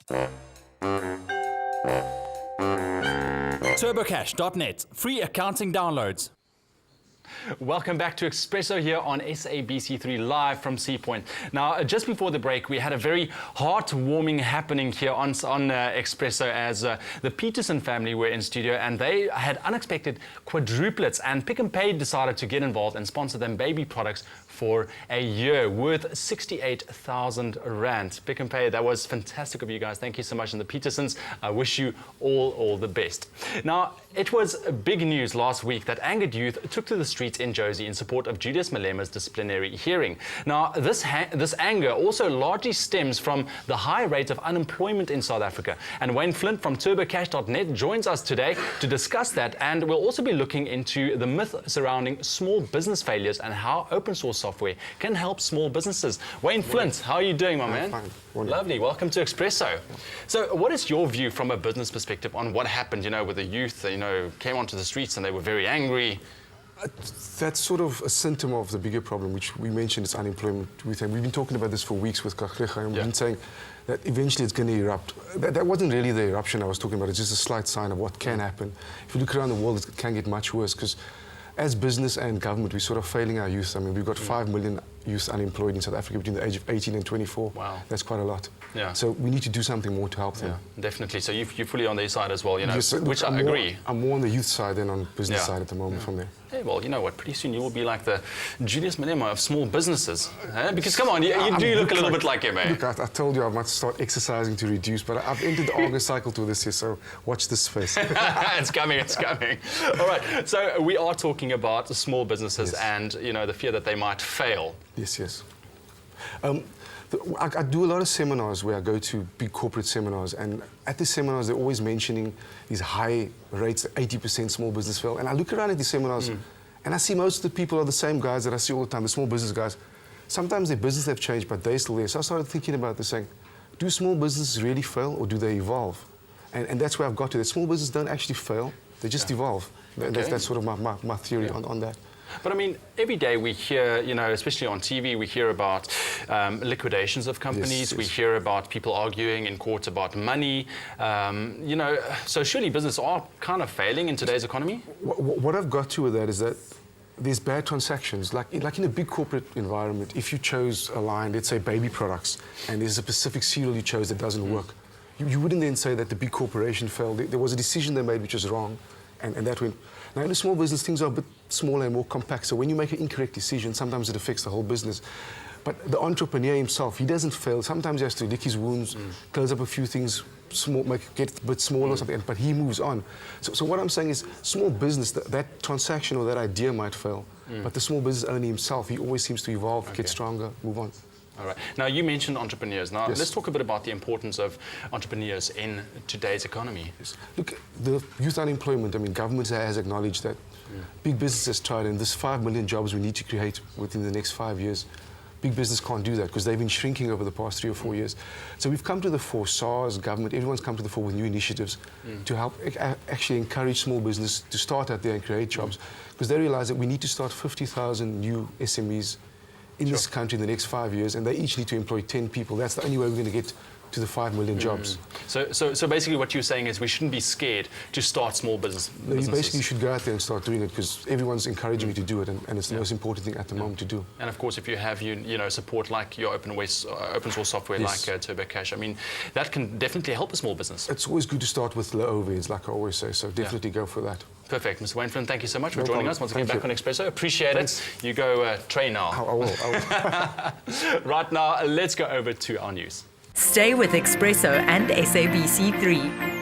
TurboCASH.net. Free accounting downloads. Welcome back to Expresso here on SABC3 live from Sea Point. Now, just before the break, we had a very heartwarming happening here on Expresso as the Peterson family were in studio and they had unexpected quadruplets, and Pick n Pay decided to get involved and sponsor them baby products for a year worth 68,000 Rand. Pick n Pay, that was fantastic of you guys. Thank you so much. And the Petersons, I wish you all the best. Now, it was big news last week that angered youth took to the streets in Jozi in support of Julius Malema's disciplinary hearing. Now, this anger also largely stems from the high rate of unemployment in South Africa. And Wayne Flint from TurboCASH.net joins us today to discuss that. And we'll also be looking into the myth surrounding small business failures and how open source software can help small businesses. Wayne Flint, how are you doing, my man? Fine. Lovely. Welcome to Expresso. So what is your view from a business perspective on what happened, with the youth, came onto the streets and they were very angry? That's sort of a symptom of the bigger problem, which we mentioned is unemployment. We've been talking about this for weeks with Kaklecha, and we've been saying that eventually it's going to erupt. That wasn't really the eruption I was talking about. It's just a slight sign of what can happen. If you look around the world, it can get much worse because as business and government, we're sort of failing our youth. I mean, we've got 5 million youth unemployed in South Africa between the age of 18 and 24. Wow. That's quite a lot. Yeah. So we need to do something more to help them. Yeah, definitely. So you're fully on their side as well, Yes, which look, I agree. I'm more on the youth side than on business side at the moment from there. Hey, well, you know what? Pretty soon you will be like the Julius Malema of small businesses. Because, come on, you do look a little bit like him, eh? Look, I told you I might start exercising to reduce, but I've entered the August cycle to this year, so watch this space. It's coming. All right, so we are talking about small businesses and, the fear that they might fail. Yes. I do a lot of seminars where I go to big corporate seminars, and at the seminars they're always mentioning these high rates, 80% small business fail. And I look around at these seminars and I see most of the people are the same guys that I see all the time, the small business guys. Sometimes their business have changed, but they're still there. So I started thinking about this, saying, do small businesses really fail or do they evolve? And that's where I've got to. That small businesses don't actually fail, they just evolve. Okay. That's sort of my theory on that. But I mean, every day we hear, especially on TV, we hear about liquidations of companies. Yes. We hear about people arguing in court about money. So surely businesses are kind of failing in today's economy? What I've got to with that is that there's bad transactions. Like in a big corporate environment, if you chose a line, let's say baby products, and there's a specific cereal you chose that doesn't work, you wouldn't then say that the big corporation failed. There was a decision they made which was wrong, and that went. Now, in a small business, things are a bit smaller and more compact, so when you make an incorrect decision, sometimes it affects the whole business. But the entrepreneur himself, he doesn't fail. Sometimes he has to lick his wounds, close up a few things, get it a bit smaller or something, but he moves on. So what I'm saying is, small business, that transaction or that idea might fail, but the small business owner himself, he always seems to evolve, get stronger, move on. All right. Now, you mentioned entrepreneurs. Now, let's talk a bit about the importance of entrepreneurs in today's economy. Yes. Look, the youth unemployment, I mean, government has acknowledged that. Big business has tried, and there's 5 million jobs we need to create within the next 5 years. Big business can't do that because they've been shrinking over the past 3 or 4 years. So we've come to the fore, SARS, government, everyone's come to the fore with new initiatives to help actually encourage small business to start out there and create jobs, because they realize that we need to start 50,000 new SMEs in this country in the next 5 years, and they each need to employ 10 people. That's the only way we're going to get to the 5 million jobs. So basically what you're saying is we shouldn't be scared to start small businesses. No, you basically should go out there and start doing it because everyone's encouraging you to do it, and it's the most important thing at the moment to do. And of course, if you have support like your open source software like TurboCASH, I mean, that can definitely help a small business. It's always good to start with low overheads, like I always say, so definitely go for that. Perfect. Mr. Wayne Flint, thank you so much for joining us once again back on Expresso. Appreciate Thanks. it. You go train now. I will. Right now, let's go over to our news. Stay with Expresso and SABC3.